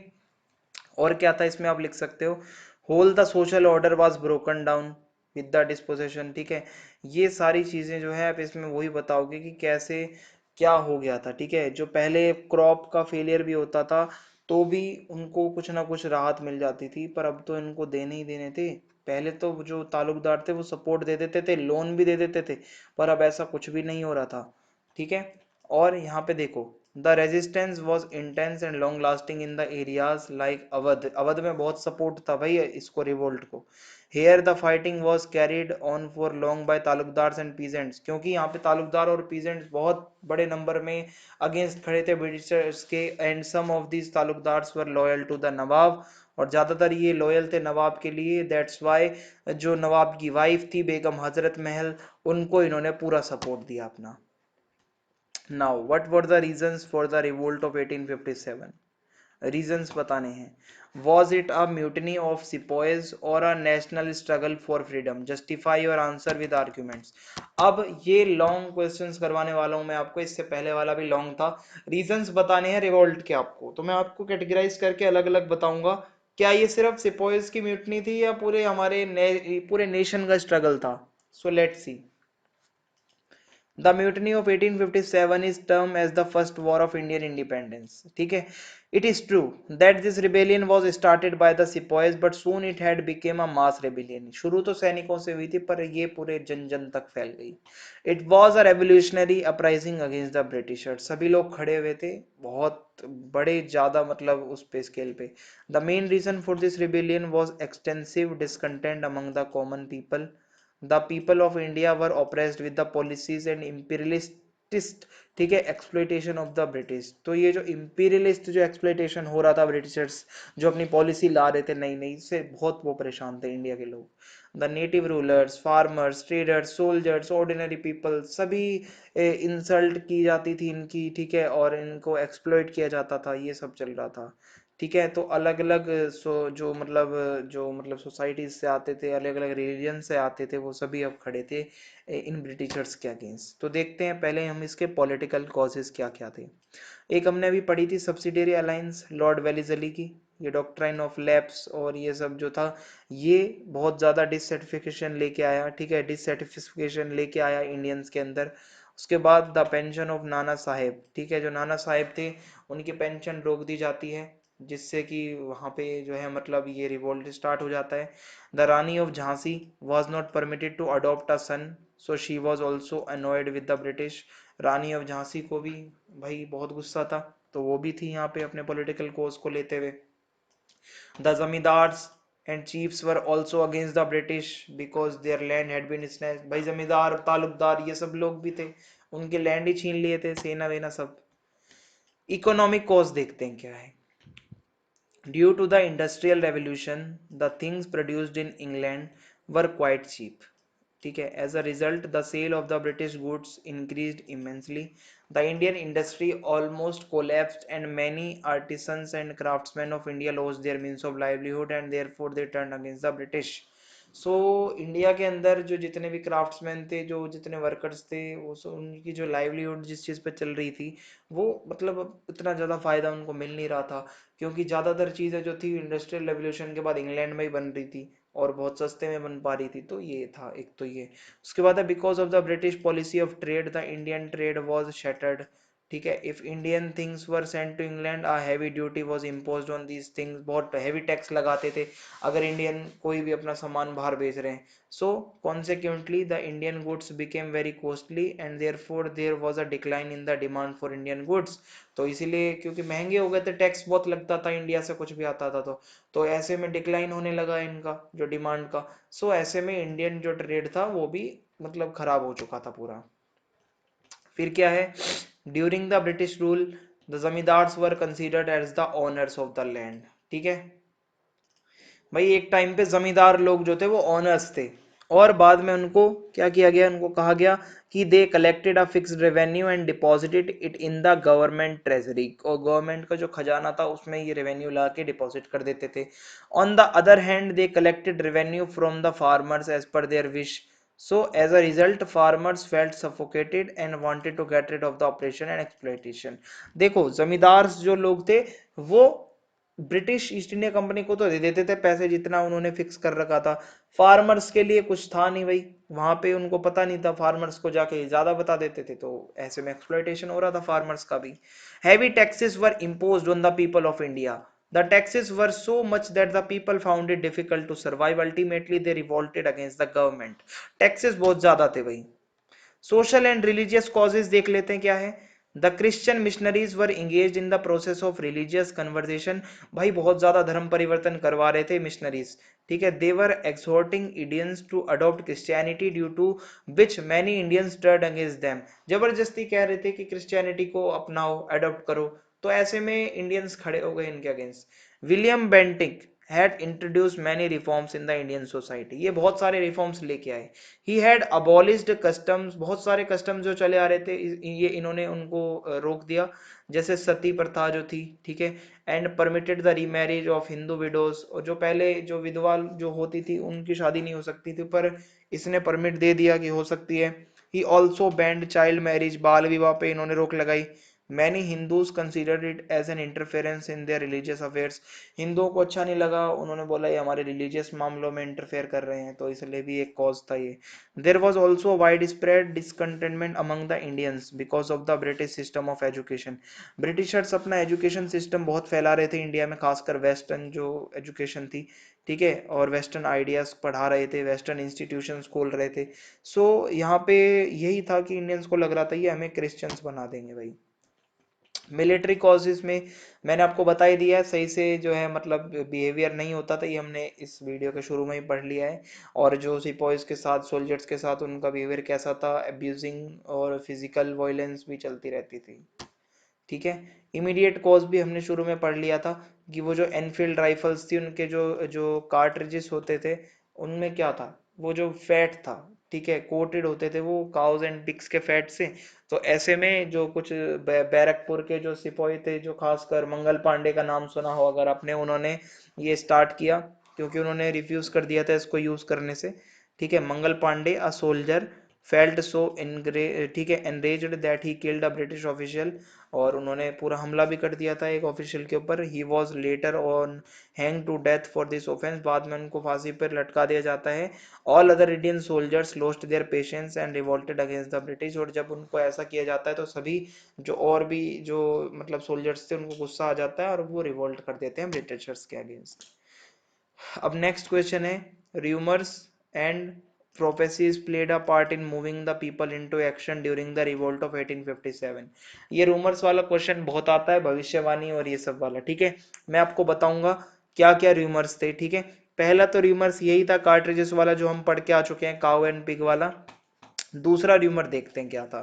और क्या था इसमें आप लिख सकते हो, whole the social order was broken down with the disposition. ठीक है, ये सारी चीजें जो है आप इसमें वही बताओगे कि कैसे क्या हो गया था। ठीक है, जो पहले क्रॉप का फेलियर भी होता था तो भी उनको कुछ ना कुछ राहत मिल जाती थी, पर अब तो इनको देने ही देने थे। पहले तो जो तालुकदार थे वो सपोर्ट दे देते थे, लोन भी दे देते थे, पर अब ऐसा कुछ भी नहीं हो रहा था। ठीक है, और यहाँ पे देखो, the resistance was intense and long lasting in the areas like Awadh. Awadh में बहुत सपोर्ट था भाई इसको, रिवोल्ट को। Here the fighting was carried on for long by talukdars and peasants, क्योंकि यहाँ पे तालुकदार और पीजेंट्स बहुत बड़े नंबर में अगेंस्ट खड़े थे ब्रिटिशर्स के। And some of these talukdars were loyal to the nawab, और ज्यादातर ये लॉयल थे नवाब के लिए। दैट्स वाई जो नवाब की वाइफ थी बेगम हजरत महल, उनको इन्होंने पूरा सपोर्ट दिया अपना। Now, what were the reasons for the revolt of 1857? Reasons बताने हैं। Was it a mutiny of sepoys or a national struggle for freedom? Justify your answer with arguments. अब ये लॉन्ग क्वेश्चंस करवाने वाला हूं मैं आपको, इससे पहले वाला भी लॉन्ग था। रीजंस बताने हैं रिवोल्ट के आपको, तो मैं आपको कैटेगराइज करके अलग अलग बताऊंगा। क्या ये सिर्फ सिपॉयज की म्यूटनी थी या पूरे पूरे नेशन का स्ट्रगल था? So let's see. The mutiny of 1857 is termed as the first war of Indian independence. ठीक है, it is true that this rebellion was started by the sepoys, but soon it had become a mass rebellion. शुरू तो सैनिकों से हुई थी, पर ये पूरे जन जन तक फैल गई। It was a revolutionary uprising against the Britishers. सभी लोग खड़े हुए थे, बहुत बड़े ज्यादा मतलब उस पे स्केल पे। The main reason for this rebellion was extensive discontent among the common people. The people of India were oppressed with the policies and imperialist, ठीक है, एक्सप्लोइटेशन ऑफ द ब्रिटिश। तो ये जो imperialist जो एक्सप्लोइटेशन हो रहा था ब्रिटिशर्स, जो अपनी पॉलिसी ला रहे थे नई नई, से बहुत वो परेशान थे इंडिया के लोग। The native rulers, farmers, traders, soldiers, ordinary people, सभी इंसल्ट की जाती थी इनकी, ठीक है, और इनको एक्सप्लोइट किया जाता था, ये सब चल रहा था। ठीक है, तो अलग अलग जो मतलब सोसाइटीज से आते थे, अलग अलग रिलीजन से आते थे, वो सभी अब खड़े थे इन ब्रिटिशर्स के अगेंस्ट। तो देखते हैं पहले हम इसके पॉलिटिकल कॉजेस क्या क्या थे। एक हमने अभी पढ़ी थी सब्सिडियरी अलायंस, लॉर्ड वेलिजली की, ये डॉक्ट्राइन ऑफ लैप्स और ये सब जो था, ये बहुत ज्यादा डिससेटिफिकेशन लेके आया, ठीक है, डिससेटिफिकेशन लेके आया इंडियंस के अंदर। उसके बाद the pension of Nana Saheb, ठीक है, जो नाना साहेब थे उनकी पेंशन रोक दी जाती है, जिससे कि वहां पे जो है मतलब ये रिवोल्ट स्टार्ट हो जाता है। The Rani of Jhansi was not permitted to adopt a son, so she was also annoyed with the British. Rani of Jhansi को भी भाई बहुत गुस्सा था, तो वो भी थी यहाँ पे अपने पॉलिटिकल कोर्स को लेते हुए। The zamindars and chiefs were also against the British because their land had been snatched. भाई जमींदार, तालुकदार, ये सब लोग भी थे, उनके लैंड ही छीन लिए थे, सेना वेना सब। इकोनॉमिक कॉज देखते हैं क्या है। Due to the Industrial Revolution, the things produced in England were quite cheap. ठीक है, as a result, the sale of the British goods increased immensely. The Indian industry almost collapsed, and many artisans and craftsmen of India lost their means of livelihood, and therefore they turned against the British. So India के अंदर जो जितने भी craftsman थे, जो जितने workers थे, वो उनकी जो लाइवलीहुड जिस चीज़ पे चल रही थी, वो मतलब इतना ज़्यादा फायदा उनको मिल नहीं रहा था, क्योंकि ज़्यादातर चीज़ें जो थी इंडस्ट्रियल रेवोल्यूशन के बाद इंग्लैंड में ही बन रही थी और बहुत सस्ते में बन पा रही थी। तो ये था एक, तो ये उसके बाद है because of the British policy of trade the Indian trade was shattered. ठीक है, if Indian things were sent to England a heavy duty was imposed on these things, बहुत हैवी टैक्स लगाते थे अगर इंडियन कोई भी अपना सामान बाहर बेच रहे हैं। So consequently the Indian goods became very costly and therefore there was a decline in the demand for Indian goods. तो इसीलिए क्योंकि महंगे हो गए थे, टैक्स बहुत लगता था, इंडिया से कुछ भी आता था, तो ऐसे में डिक्लाइन होने लगा इनका जो डिमांड का। सो ऐसे में इंडियन जो ट्रेड था वो भी मतलब खराब हो चुका था पूरा। फिर क्या है, during the British rule the zamindars were considered as the owners of the land. ठीक है भाई, एक टाइम पे जमींदार लोग जो थे वो ओनर्स थे, और बाद में उनको क्या किया गया, उनको कहा गया कि they collected a fixed revenue and deposited it in the government treasury, और गवर्नमेंट का जो खजाना था उसमें ये रेवेन्यू ला के डिपॉजिट कर देते थे। On the other hand they collected revenue from the farmers as per their wish. So as a result, farmers felt suffocated and wanted to get rid of the oppression and exploitation. देखो जमींदार जो लोग थे वो British east India company को तो दे देते थे पैसे जितना उन्होंने फिक्स कर रखा था, फार्मर्स के लिए कुछ था नहीं भाई, वहां पे उनको पता नहीं था, फार्मर्स को जाके ज्यादा बता देते थे, तो ऐसे में एक्सप्लॉइटेशन हो रहा था फार्मर्स का भी। Heavy taxes were imposed on the people of India. The taxes were so much that the people found it difficult to survive. Ultimately, they revolted against the government. Taxes बहुत ज्यादा थे भाई। Social and religious causes देख लेते हैं क्या है। The Christian missionaries were engage in the process of religious conversation. भाई बहुत ज्यादा धर्म परिवर्तन करवा रहे थे मिशनरीज। ठीक है, they were exhorting Indians to adopt Christianity due to which many Indians turn against them. जबरदस्ती कह रहे थे कि क्रिश्चियनिटी को अपनाओ, अडॉप्ट करो, तो ऐसे में इंडियंस खड़े हो गए इनके against. William Bentinck had introduced many reforms in the Indian society. ये बहुत सारे reforms लेके आए. He had abolished customs, बहुत सारे customs जो चले आ रहे थे ये इन्होंने उनको रोक दिया, जैसे सती प्रथा जो थी, ठीक है, and permitted the remarriage of Hindu widows, और जो पहले जो विधवा जो होती थी उनकी शादी नहीं हो सकती थी, पर इसने परमिट दे दिया कि हो सकती है. He also banned child marriage, बाल विवाह पे इन्होंने रोक लगाई. Many Hindus considered it as an interference in their religious affairs, हिंदुओं को अच्छा नहीं लगा, उन्होंने बोला ये हमारे रिलीजियस मामलों में इंटरफेयर कर रहे हैं, तो इसलिए भी एक कॉज था ये. There was also widespread discontentment among the Indians because of the British system of education. Britishers अपना एजुकेशन सिस्टम बहुत फैला रहे थे इंडिया में, खासकर वेस्टर्न जो एजुकेशन थी, ठीक है, और वेस्टर्न आइडियाज पढ़ा रहे थे, वेस्टर्न इंस्टीट्यूशंस खोल रहे थे. सो यहाँ पे यही था कि इंडियंस को लग रहा था ये हमें क्रिश्चियंस बना देंगे भाई. मिलिट्री कॉजेज में मैंने आपको बता ही दिया है, सही से जो है मतलब बिहेवियर नहीं होता था, ये हमने इस वीडियो के शुरू में ही पढ़ लिया है. और जो सिपॉइज के साथ, सोल्जर्स के साथ उनका बिहेवियर कैसा था, अब्यूजिंग और फिजिकल वायलेंस भी चलती रहती थी, ठीक है. इमीडिएट कॉज भी हमने शुरू में पढ़ लिया था कि वो जो एनफील्ड राइफल्स थी उनके जो जो कार्ट्रिजेस होते थे उनमें क्या था, वो जो फैट था, ठीक है, कोटेड होते थे वो काउज एंड पिग्स के फैट से. तो ऐसे में जो कुछ बैरकपुर के जो सिपाही थे, जो खासकर मंगल पांडे का नाम सुना हो अगर आपने, उन्होंने ये स्टार्ट किया क्योंकि उन्होंने रिफ्यूज कर दिया था इसको यूज करने से, ठीक है. Mangal Pandey a soldier felt so ठीक है enraged that he killed a British official, और उन्होंने पूरा हमला भी कर दिया था एक ऑफिशियल के ऊपर. He was later on hang to death for this offence, बाद में उनको फांसी पर लटका दिया जाता है. All other Indian soldiers lost their patience and revolted against the British, और जब उनको ऐसा किया जाता है तो सभी जो और भी जो मतलब सोल्जर्स थे उनको गुस्सा आ जाता है और वो रिवोल्ट कर देते हैं ब्रिटिशर्स के अगेंस्ट. अब नेक्स्ट क्वेश्चन है, rumours and prophecies played a part in moving the people into action during the revolt of 1857. ये रूमर्स वाला क्वेश्चन बहुत आता है, भविष्यवाणी और ये सब वाला, ठीक है. मैं आपको बताऊंगा क्या क्या रूमर्स थे, ठीक है. पहला तो रूमर्स यही था कार्ट्रिजेस वाला जो हम पढ़ के आ चुके हैं, काउ एंड पिग वाला. दूसरा रूमर देखते हैं क्या था.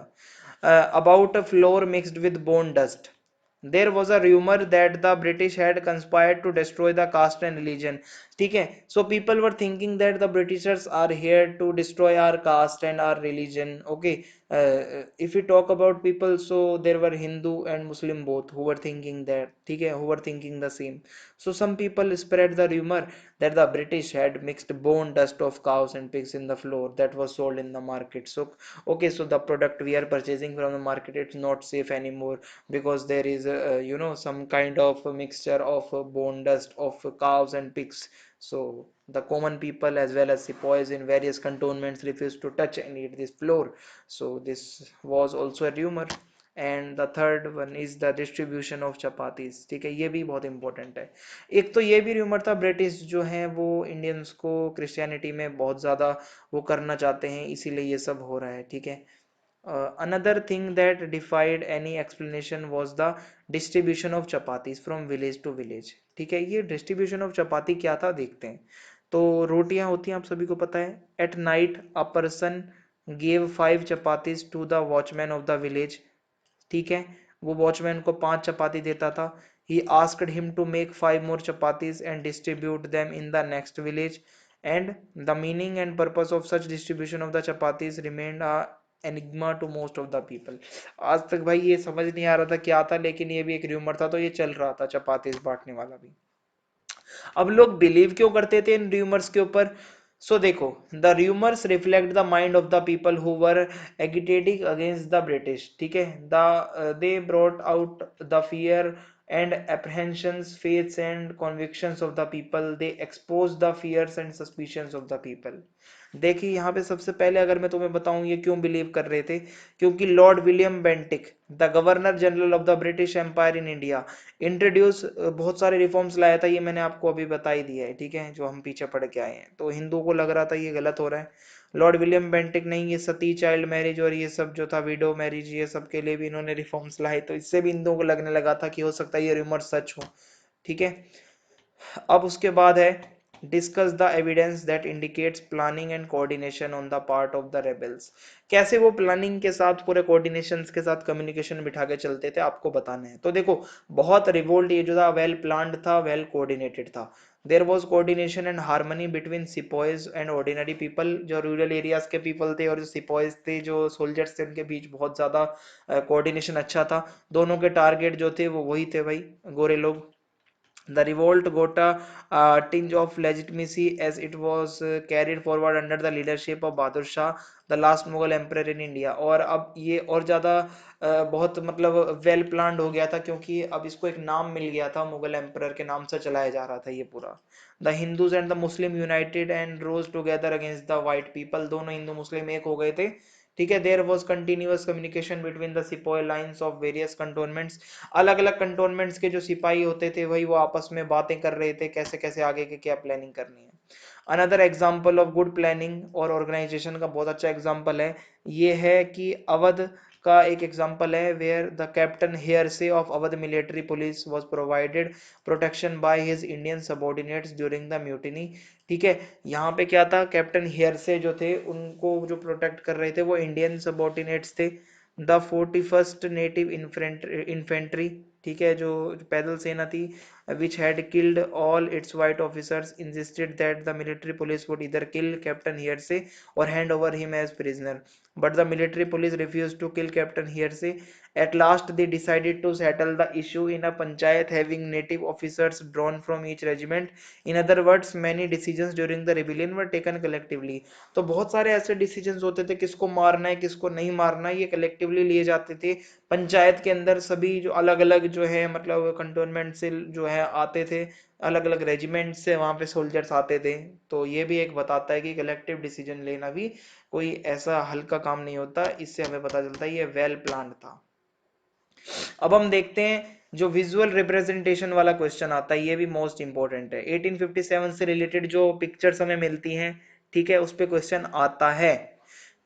About flour mixed with bone dust, there was a rumour that the British had conspired to destroy the caste and religion, ठीक है. So people were thinking that the Britishers are here to destroy our caste and our religion. Okay, if we talk about people, so there were Hindu and Muslim both who were thinking that, ठीक है, who were thinking the same. So some people spread the rumor that the British had mixed bone dust of cows and pigs in the flour that was sold in the market. So okay, so the product we are purchasing from the market, it's not safe anymore because there is some kind of a mixture of bone dust of cows and pigs. So the common people as well as sepoys in various cantonments refused to touch and eat this flour. So this was also a rumor. And the third one is the distribution of chapatis, ठीक है, ये भी बहुत important है. एक तो ये भी रूमर था ब्रिटिश जो है वो इंडियंस को क्रिश्चियनिटी में बहुत ज़्यादा वो करना चाहते हैं, इसीलिए ये सब हो रहा है, ठीक है. Another thing that defied any explanation was the distribution of chapatis from village to village. ठीक है, ये distribution of chapati क्या था देखते हैं. तो रोटियां होती हैं, आप सभी को पता है. At night a person gave 5 chapatis to the watchman of the village. ठीक है, वो वॉचमैन को 5 चपाती देता था. He asked him to make 5 more chapatis and distribute them in the next village, and the meaning and purpose of such distribution of the chapatis remained a enigma to most of the people. आज तक भाई ये समझ नहीं आ रहा था क्या था, लेकिन ये भी एक रूमर था, तो ये चल रहा था चपातीस बांटने वाला भी. अब लोग बिलीव क्यों करते थे इन रूमर्स के ऊपर. सो देखो, the rumours reflect the mind of the people who were agitating against the British, ठीक है. They brought out the fear and apprehensions, faiths and convictions of the people. They expose the fears and suspicions of the people. देखिए यहाँ पे सबसे पहले अगर मैं तुम्हें बताऊं ये क्यों बिलीव कर रहे थे, क्योंकि Lord William Bentinck, the governor general of the British Empire in India, introduce बहुत सारे रिफॉर्म्स लाया था, ये मैंने आपको अभी बता ही दिया है, ठीक है, जो हम पीछे पढ़ के आए हैं. तो हिंदुओं को लग रहा था ये गलत हो रहा है. लॉर्ड विलियम बेंटिक नहीं, ये सती चाइल्ड मैरिज और ये सब जो था विडो मैरिज, ये सब के लिए भी इन्होंने रिफॉर्म्स लाए, तो इससे भी हिंदुओं को लगने लगा था कि हो सकता है ये रिमोट सच हो, ठीक है. अब उसके बाद है discuss the evidence that indicates planning and coordination on the part of the rebels. कैसे वो प्लानिंग के साथ पूरे कोऑर्डिनेशन के साथ कम्युनिकेशन बिठा के चलते थे, आपको बताना है. तो देखो, बहुत रिवोल्ट ये जो था वेल प्लान्ड था, वेल कोऑर्डिनेटेड था. There was coordination and harmony between sepoys and ordinary people, जो रूरल एरियाज के पीपल थे और जो सिपॉयज थे, जो सोल्जर्स थे, उनके बीच बहुत ज़्यादा कोऑर्डिनेशन अच्छा था। दोनों के टारगेट जो थे वो वही थे भाई, गोरे लोग। The revolt got a tinge of legitimacy as it was carried forward under the leadership of Bahadur Shah, the last Mughal emperor in India। और अब ये और ज़्यादा बहुत मतलब वेल प्लान्ड हो गया था, क्योंकि अब इसको एक नाम मिल गया था, मुगल एम्परर के नाम से चलाया जा रहा था ये पूरा। The Hindus and the Muslim united and rose together against the white people, दोनों हिंदू मुस्लिम एक हो गए थे। ठीक है, there was continuous communication between the sepoy lines of various cantonments, अलग अलग कंटोनमेंट्स के जो सिपाही होते थे भाई वो आपस में बातें कर रहे थे, कैसे कैसे आगे की क्या प्लानिंग करनी है। Another example of good planning और ऑर्गेनाइजेशन का बहुत अच्छा एग्जाम्पल है, ये है कि अवध का एक एग्जाम्पल है, where the captain Hearsey of Awadh military police was provided protection by his Indian subordinates during the mutiny. ठीक है, यहाँ पे क्या था, कैप्टन हेयरसे जो थे उनको जो प्रोटेक्ट कर रहे थे वो इंडियन सबॉर्डिनेट्स थे। द 41st नेटिव इन्फेंट्री, ठीक है, जो पैदल सेना थी, which had killed all its white officers, insisted that the military police would either kill Captain Hearsay or hand over him as prisoner. But the military police refused to kill Captain Hearsay. At last, they decided to settle the issue in a panchayat having native officers drawn from each regiment. In other words, many decisions during the rebellion were taken collectively. तो बहुत सारे ऐसे decisions होते थे, किसको मारना है किसको नहीं मारना है, ये कलेक्टिवली लिए जाते थे। पंचायत के अंदर सभी जो अलग अलग जो है मतलब कंटोनमेंट से जो है आते थे, अलग अलग रेजिमेंट से वहां पे सोल्जर्स आते थे। तो ये भी एक बताता है कि कलेक्टिव डिसीजन लेना भी कोई ऐसा हल्का काम नहीं होता, इससे हमें पता चलता है ये वेल प्लान था। अब हम देखते हैं जो विजुअल रिप्रेजेंटेशन वाला क्वेश्चन आता है, ये भी मोस्ट इंपॉर्टेंट है। 1857 से रिलेटेड जो पिक्चर्स हमें मिलती हैं, ठीक है, उस पे क्वेश्चन आता है।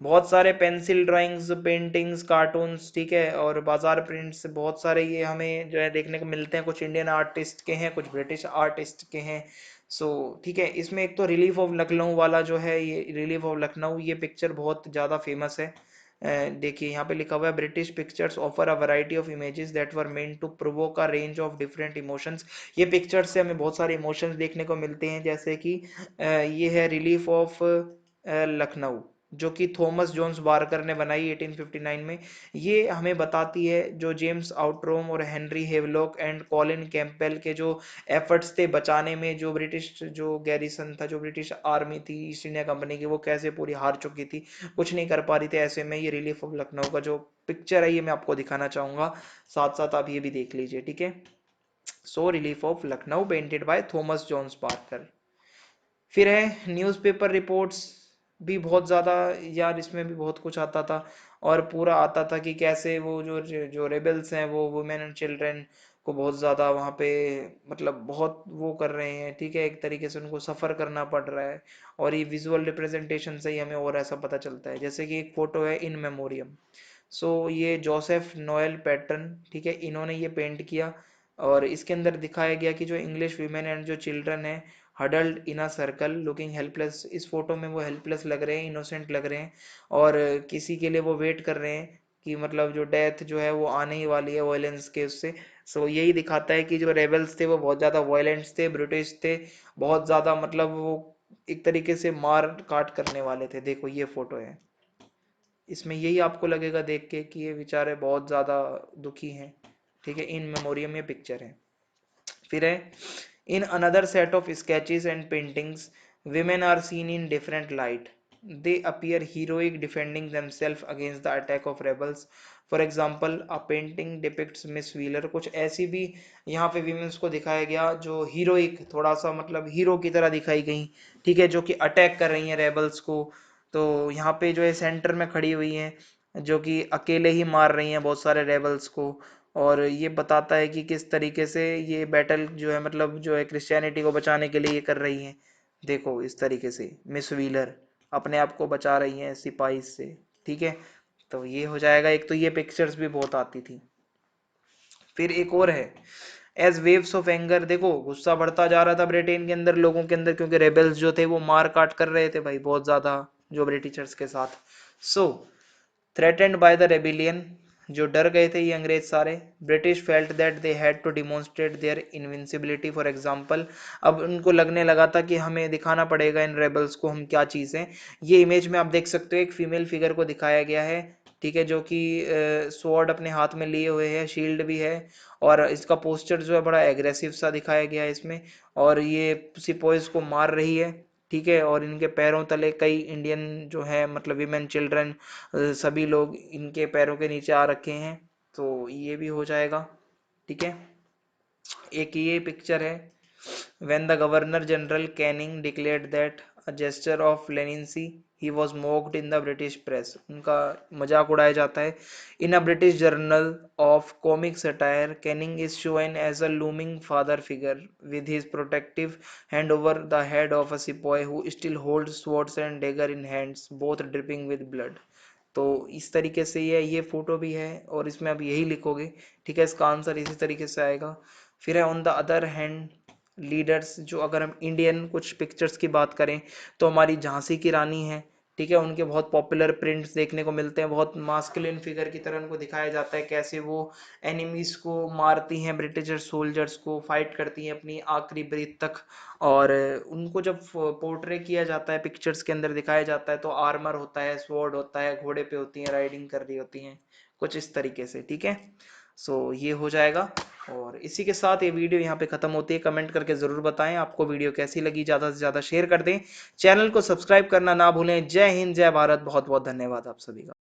बहुत सारे पेंसिल ड्राइंग्स, पेंटिंग्स, कार्टून्स, ठीक है, और बाजार प्रिंट्स, बहुत सारे ये हमें जो है देखने को मिलते हैं। कुछ इंडियन आर्टिस्ट के हैं, कुछ ब्रिटिश आर्टिस्ट के हैं। सो ठीक है, इसमें एक तो रिलीफ ऑफ लखनऊ वाला जो है, ये रिलीफ ऑफ लखनऊ, ये पिक्चर बहुत ज़्यादा फेमस है। देखिए यहाँ पे लिखा हुआ है, British pictures offer a variety of images that were meant to provoke a range of different emotions. ये पिक्चर्स से हमें बहुत सारे इमोशंस देखने को मिलते हैं, जैसे कि ये है रिलीफ ऑफ लखनऊ, जो कि थॉमस जोन्स बारकर ने बनाई 1859 में। ये हमें बताती है जो जेम्स आउटरॉम और Henry Havelock and Colin Campbell के जो एफर्ट्स थे बचाने में, जो ब्रिटिश जो गैरिसन था, जो ब्रिटिश आर्मी थी ईस्ट इंडिया कंपनी की, वो कैसे पूरी हार चुकी थी, कुछ नहीं कर पा रही थी। ऐसे में ये रिलीफ ऑफ लखनऊ का जो पिक्चर है ये मैं आपको दिखाना चाहूंगा, साथ साथ आप ये भी देख लीजिए, ठीक है। So relief of Lucknow painted by Thomas Jones Parker. फिर है न्यूज़पेपर रिपोर्ट्स, भी बहुत ज़्यादा, यार इसमें भी बहुत कुछ आता था, और पूरा आता था कि कैसे वो जो जो रेबल्स हैं वो वुमेन एंड चिल्ड्रन को बहुत ज़्यादा वहाँ पे मतलब बहुत वो कर रहे हैं, ठीक है, एक तरीके से उनको सफ़र करना पड़ रहा है। और ये विजुअल रिप्रेजेंटेशन से ही हमें और ऐसा पता चलता है, जैसे कि एक फ़ोटो है इन मेमोरियम। सो ये जोसेफ नोएल पैटर्न, ठीक है, इन्होंने ये पेंट किया, और इसके अंदर दिखाया गया कि जो इंग्लिश वीमेन एंड जो चिल्ड्रन है huddled in a circle looking helpless. इस फोटो में वो हेल्पलेस लग रहे हैं, इनोसेंट लग रहे हैं, और किसी के लिए वो वेट कर रहे हैं कि मतलब जो डेथ जो है वो आने ही वाली है वायलेंस के उससे। सो यही दिखाता है कि जो रेबल्स थे वो बहुत ज़्यादा वायलेंट्स थे, ब्रिटिश थे, बहुत ज़्यादा मतलब वो एक तरीके से मार काट करने वाले थे। देखो ये फोटो है, इसमें यही आपको लगेगा देख के कि ये बेचारे बहुत ज़्यादा दुखी हैं, ठीक है। इन मेमोरियम में पिक्चर है। फिर है in another set of sketches and paintings women are seen in different light. They appear heroic defending themselves against the attack of rebels. For example, a painting depicts Miss Wheeler, कुछ ऐसी भी यहाँ पे women's को दिखाया गया जो heroic, थोड़ा सा मतलब हीरो की तरह दिखाई गई, ठीक है, जो कि अटैक कर रही हैं रेबल्स को। तो यहाँ पे जो है सेंटर में खड़ी हुई हैं, जो कि अकेले ही मार रही हैं बहुत सारे रेबल्स को। और ये बताता है कि किस तरीके से ये बैटल जो है मतलब जो है क्रिश्चियनिटी को बचाने के लिए ये कर रही हैं। देखो इस तरीके से मिस व्हीलर अपने आप को बचा रही हैं सिपाही से, ठीक है। तो ये हो जाएगा एक, तो ये पिक्चर्स भी बहुत आती थी। फिर एक और है एज वेव्स ऑफ एंगर। देखो गुस्सा बढ़ता जा रहा था ब्रिटेन के अंदर, लोगों के अंदर, क्योंकि रेबल्स जो थे वो मार काट कर रहे थे भाई बहुत ज्यादा जो ब्रिटिशर्स के साथ। So threatened by the rebellion, जो डर गए थे ये अंग्रेज सारे। British felt that they had to demonstrate their invincibility for example, अब उनको लगने लगा था कि हमें दिखाना पड़ेगा इन रेबल्स को हम क्या चीज़ हैं। ये इमेज में आप देख सकते हो एक फीमेल फिगर को दिखाया गया है, ठीक है, जो कि स्वॉर्ड अपने हाथ में लिए हुए है, शील्ड भी है, और इसका पोस्चर जो है बड़ा एग्रेसिव सा दिखाया गया है इसमें, और ये सिपोइस को मार रही है, ठीक है, और इनके पैरों तले कई इंडियन जो है मतलब विमेन चिल्ड्रन सभी लोग इनके पैरों के नीचे आ रखे हैं। तो ये भी हो जाएगा, ठीक है। एक ये पिक्चर है, when the governor general Canning declared that a gesture of leniency, he was mocked in the British press, उनका मजाक उड़ाया जाता है। In a British journal of comic satire, Canning is shown as a looming father figure with his protective hand over the head of a sepoy who still holds swords and dagger in hands, both dripping with blood। तो इस तरीके से ये photo भी है, और इसमें अब यही लिखोगे, ठीक है, इसका आंसर इसी तरीके से आएगा। फिर है on the other hand leaders, जो अगर हम इंडियन कुछ पिक्चर्स की बात करें तो हमारी झांसी की रानी है, ठीक है, उनके बहुत पॉपुलर प्रिंट्स देखने को मिलते हैं, बहुत मास्कुलिन फिगर की तरह उनको दिखाया जाता है, कैसे वो एनिमीज को मारती हैं, ब्रिटिश सोल्जर्स को फाइट करती हैं अपनी आखिरी ब्रीथ तक। और उनको जब पोर्ट्रे किया जाता है, पिक्चर्स के अंदर दिखाया जाता है, तो आर्मर होता है, स्वॉर्ड होता है, घोड़े पे होती हैं, राइडिंग कर रही होती हैं, कुछ इस तरीके से, ठीक है। सो ये हो जाएगा। और इसी के साथ ये वीडियो यहाँ पे खत्म होती है। कमेंट करके जरूर बताएं आपको वीडियो कैसी लगी, ज्यादा से ज्यादा शेयर कर दें, चैनल को सब्सक्राइब करना ना भूलें। जय हिंद, जय भारत, बहुत बहुत धन्यवाद आप सभी का।